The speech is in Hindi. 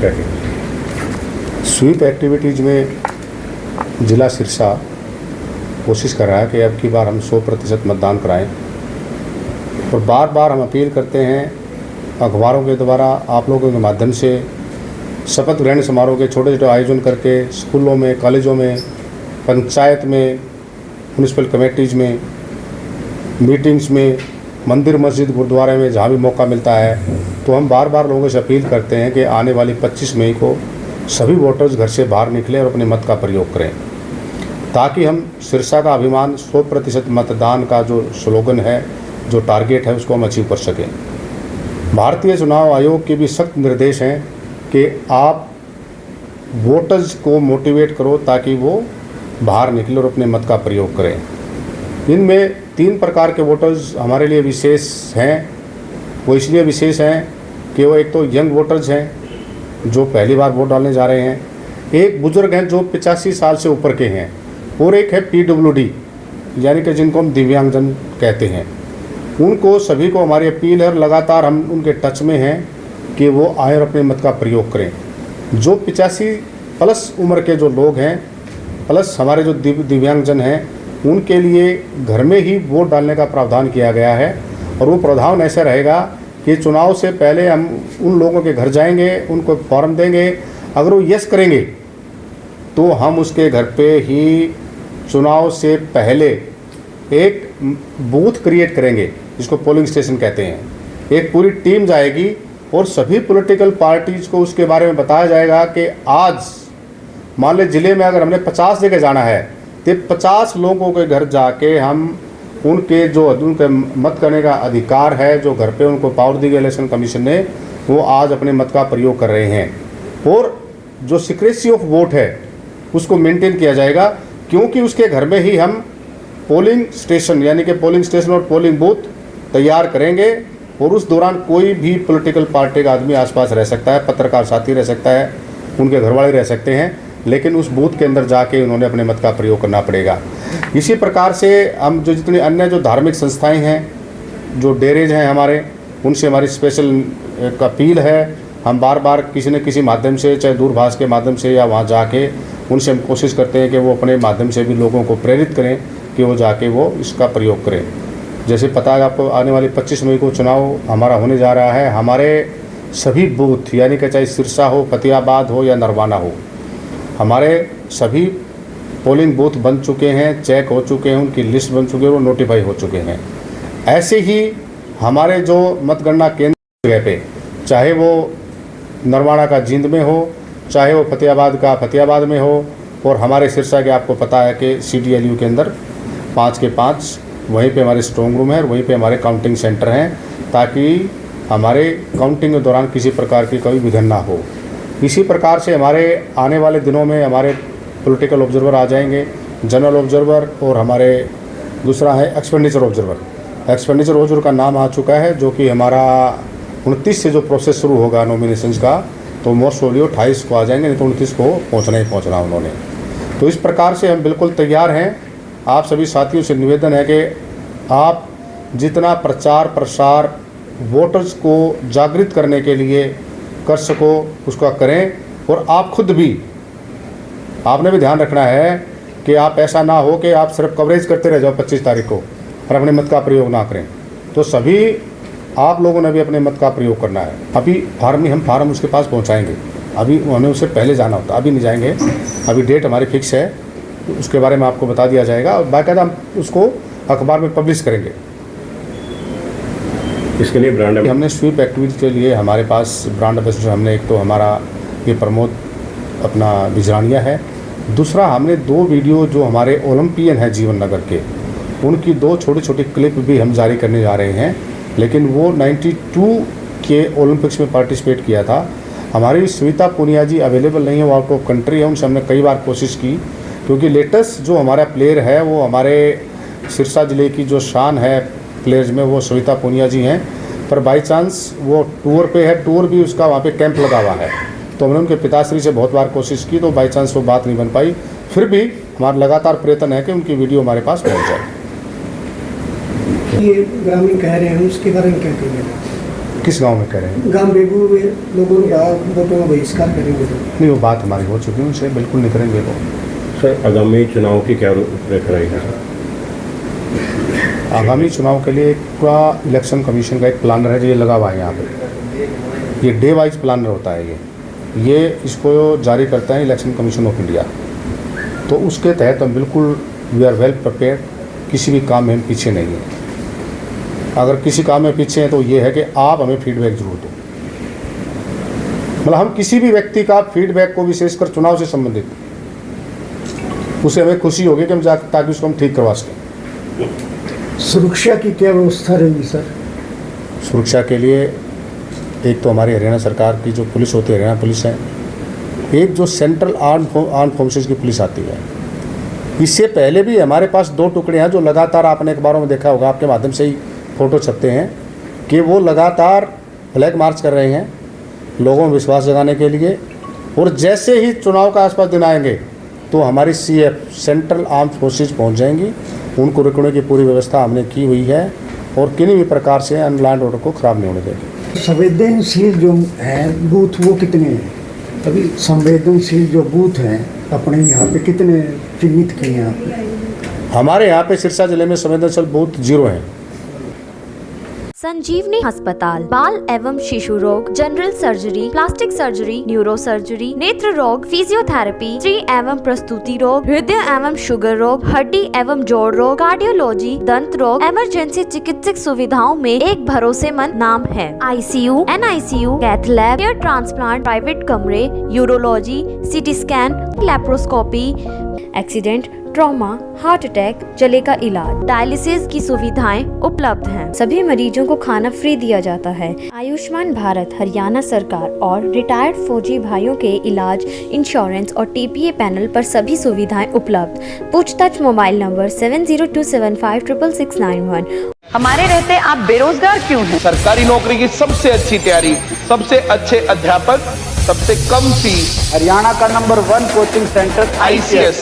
क्या कहेंगे? स्वीप एक्टिविटीज़ में जिला सिरसा कोशिश कर रहा है कि अब की बार हम 100% मतदान कराएं और बार बार हम अपील करते हैं अखबारों के द्वारा, आप लोगों के माध्यम से, शपथ ग्रहण समारोह के छोटे छोटे आयोजन करके स्कूलों में, कॉलेजों में, पंचायत में, म्यूनिसिपल कमेटीज़ में, मीटिंग्स में, मंदिर मस्जिद गुरुद्वारे में, जहाँ भी मौका मिलता है तो हम बार बार लोगों से अपील करते हैं कि आने वाली 25 मई को सभी वोटर्स घर से बाहर निकलें और अपने मत का प्रयोग करें, ताकि हम सिरसा का अभिमान 100% मतदान का जो स्लोगन है, जो टारगेट है, उसको हम अचीव कर सकें। भारतीय चुनाव आयोग के भी सख्त निर्देश हैं कि आप वोटर्स को मोटिवेट करो ताकि वो बाहर निकले और अपने मत का प्रयोग करें। इनमें 3 प्रकार के वोटर्स हमारे लिए विशेष हैं। वो इसलिए विशेष हैं कि वो एक तो यंग वोटर्स हैं जो पहली बार वोट डालने जा रहे हैं, एक बुजुर्ग हैं जो 85 साल से ऊपर के हैं, और एक है PWD यानी कि जिनको हम दिव्यांगजन कहते हैं। उनको सभी को हमारी अपील है और लगातार हम उनके टच में हैं कि वो आए और अपने मत का प्रयोग करें। जो 85 प्लस उम्र के जो लोग हैं, प्लस हमारे जो दिव्यांगजन हैं, उनके लिए घर में ही वोट डालने का प्रावधान किया गया है। और वो प्रावधान ऐसा रहेगा कि चुनाव से पहले हम उन लोगों के घर जाएंगे, उनको फॉर्म देंगे, अगर वो यस करेंगे तो हम उसके घर पे ही चुनाव से पहले एक बूथ क्रिएट करेंगे, जिसको पोलिंग स्टेशन कहते हैं। एक पूरी टीम जाएगी और सभी पॉलिटिकल पार्टीज़ को उसके बारे में बताया जाएगा कि आज मान लें ज़िले में अगर हमने 50 जगह जाना है तो 50 लोगों के घर जाके हम उनके मत करने का अधिकार है, जो घर पे उनको पावर दी गई इलेक्शन कमीशन ने, वो आज अपने मत का प्रयोग कर रहे हैं। और जो सीक्रेसी ऑफ वोट है उसको मेंटेन किया जाएगा, क्योंकि उसके घर में ही हम पोलिंग स्टेशन यानी कि पोलिंग स्टेशन और पोलिंग बूथ तैयार करेंगे। और उस दौरान कोई भी पॉलिटिकल पार्टी का आदमी आसपास रह सकता है, पत्रकार साथी रह सकता है, उनके घर वाले रह सकते हैं, लेकिन उस बूथ के अंदर जाके उन्होंने अपने मत का प्रयोग करना पड़ेगा। इसी प्रकार से हम जो जितनी अन्य जो धार्मिक संस्थाएं हैं, जो डेरेज हैं हमारे, उनसे हमारी स्पेशल एक अपील है। हम बार बार किसी न किसी माध्यम से, चाहे दूरभाष के माध्यम से या वहाँ जाके, उनसे हम कोशिश करते हैं कि वो अपने माध्यम से भी लोगों को प्रेरित करें कि वो जाके वो इसका प्रयोग करें। जैसे पता है आपको, आने वाली 25 मई को चुनाव हमारा होने जा रहा है। हमारे सभी बूथ यानी कि चाहे सिरसा हो, फतेहाबाद हो या नरवाना हो, हमारे सभी पोलिंग बूथ बन चुके हैं, चेक हो चुके हैं, उनकी लिस्ट बन चुकी है, वो नोटिफाई हो चुके हैं। ऐसे ही हमारे जो मतगणना केंद्र जगह पे, चाहे वो नरवाना का जींद में हो, चाहे वो फतेहाबाद का फतेहाबाद में हो, और हमारे सिरसा के आपको पता है कि CDLU के अंदर 5 के 5 वहीं पे हमारे स्ट्रॉन्ग रूम है और वहीं पे हमारे काउंटिंग सेंटर हैं, ताकि हमारे काउंटिंग के दौरान किसी प्रकार की कोई विघ्न ना हो। इसी प्रकार से हमारे आने वाले दिनों में हमारे पॉलिटिकल ऑब्जर्वर आ जाएंगे, जनरल ऑब्जर्वर, और हमारे दूसरा है एक्सपेंडिचर ऑब्जर्वर। एक्सपेंडिचर ऑब्जर्वर का नाम आ चुका है, जो कि हमारा 29 से जो प्रोसेस शुरू होगा नॉमिनेशंस का, तो मोस्ट प्रोबेबली 28 को आ जाएंगे, नहीं तो 29 को पहुँचना उन्होंने। तो इस प्रकार से हम बिल्कुल तैयार हैं। आप सभी साथियों से निवेदन है कि आप जितना प्रचार प्रसार वोटर्स को जागृत करने के लिए कर सको उसका करें। और आप खुद भी, आपने भी ध्यान रखना है कि आप ऐसा ना हो कि आप सिर्फ कवरेज करते रह जाओ 25 तारीख को और अपने मत का प्रयोग ना करें। तो सभी आप लोगों ने भी अपने मत का प्रयोग करना है। अभी हम फार्म उसके पास पहुंचाएंगे, अभी हमें उससे पहले जाना होता, अभी नहीं जाएंगे। अभी डेट हमारी फिक्स है, उसके बारे में आपको बता दिया जाएगा और बाकायदा हम उसको अखबार में पब्लिश करेंगे। इसके लिए ब्रांड हमने स्वीप एक्टिविटी के लिए हमारे पास ब्रांड एम्बेसडर हमने एक तो हमारा ये प्रमोद अपना बिजरानिया है, दूसरा हमने 2 वीडियो जो हमारे ओलंपियन हैं जीवन नगर के, उनकी 2 छोटी छोटी क्लिप भी हम जारी करने जा रहे हैं। लेकिन वो 92 के ओलंपिक्स में पार्टिसिपेट किया था। हमारी श्वेता पुनिया जी अवेलेबल नहीं है, वो आउट ऑफ कंट्री है। उनसे हमने कई बार कोशिश की, क्योंकि लेटेस्ट जो हमारा प्लेयर है वो हमारे सिरसा ज़िले की जो शान है प्लेयर्स में, वो श्वेता पुनिया जी हैं। पर बाई चांस वो टूर पे है, टूर भी उसका वहाँ पे कैंप लगा हुआ है, तो हमने उनके पिताश्री से बहुत बार कोशिश की, तो बाई चांस वो बात नहीं बन पाई। फिर भी हमारा लगातार प्रयत्न है कि उनकी वीडियो हमारे पास पहुँच जाए। ये ग्रामीण कह रहे हैं, उसके बारे में क्या कहेंगे? किस गांव में कह रहे हैं? गांव बेगू में लोगों ने कहा वोटों में बहिष्कार करेंगे। नहीं, वो बात हमारी हो चुकी है उनसे, बिल्कुल नहीं करेंगे वो। सर आगामी चुनाव की क्या रूपरेखा रहेगी? आगामी चुनाव के लिए पूरा इलेक्शन कमीशन का एक प्लानर है जो ये लगा हुआ है यहाँ पे। ये डे वाइज प्लानर होता है ये इसको जारी करता है इलेक्शन कमीशन ऑफ इंडिया। तो उसके तहत हम बिल्कुल वी आर वेल प्रिपेयर्ड, किसी भी काम में हम पीछे नहीं हैं। अगर किसी काम में पीछे हैं तो ये है कि आप हमें फीडबैक जरूर दो। मतलब हम किसी भी व्यक्ति का फीडबैक को, विशेषकर चुनाव से संबंधित, उसे हमें खुशी होगी कि हम ताकि उसको हम ठीक करवा सकें। सुरक्षा की क्या व्यवस्था रहेगी सर? सुरक्षा के लिए एक तो हमारी हरियाणा सरकार की जो पुलिस होती है, हरियाणा पुलिस है, एक जो सेंट्रल आर्म फोर्सेज की पुलिस आती है। इससे पहले भी हमारे पास 2 टुकड़े हैं जो लगातार, आपने अखबारों में देखा होगा, आपके माध्यम से ही फ़ोटो छपते हैं कि वो लगातार फ्लैग मार्च कर रहे हैं लोगों में विश्वास जगाने के लिए। और जैसे ही चुनाव का आसपास दिन आएंगे तो हमारी CF सेंट्रल आर्म फोर्सेज पहुंच जाएंगी। उनको रुकने की पूरी व्यवस्था हमने की हुई है और किसी भी प्रकार से लॉ एंड ऑर्डर को ख़राब नहीं होने देंगे। संवेदनशील जो है बूथ वो कितने हैं अभी? संवेदनशील जो बूथ हैं अपने यहाँ पे कितने चिन्हित किए हैं आपने? हमारे यहाँ पे सिरसा जिले में संवेदनशील बूथ 0 हैं। संजीवनी अस्पताल बाल एवं शिशु रोग, general surgery, plastic surgery, neuro surgery, नेत्र रोग, फिजियोथेरेपी, स्त्री एवं प्रस्तुति रोग, हृदय एवं शुगर रोग, हड्डी एवं जोड़ रोग, कार्डियोलॉजी, दंत रोग, इमरजेंसी चिकित्सक सुविधाओं में एक भरोसेमंद नाम है। ICU, NICU, cath lab, hair transplant, private कमरे, urology, CT scan, laparoscopy, accident, trauma, heart attack, जले का इलाज, डायलिसिस की सुविधाएं उपलब्ध हैं। सभी मरीजों को खाना फ्री दिया जाता है। आयुष्मान भारत हरियाणा सरकार और रिटायर्ड फौजी भाइयों के इलाज, इंश्योरेंस और TPA पैनल पर सभी सुविधाएं उपलब्ध। पूछताछ मोबाइल नंबर 7027566691। हमारे रहते आप बेरोजगार क्यों हैं? सरकारी नौकरी की सबसे अच्छी तैयारी, सबसे अच्छे अध्यापक, सबसे कम फीस, हरियाणा का नंबर 1 कोचिंग सेंटर ICS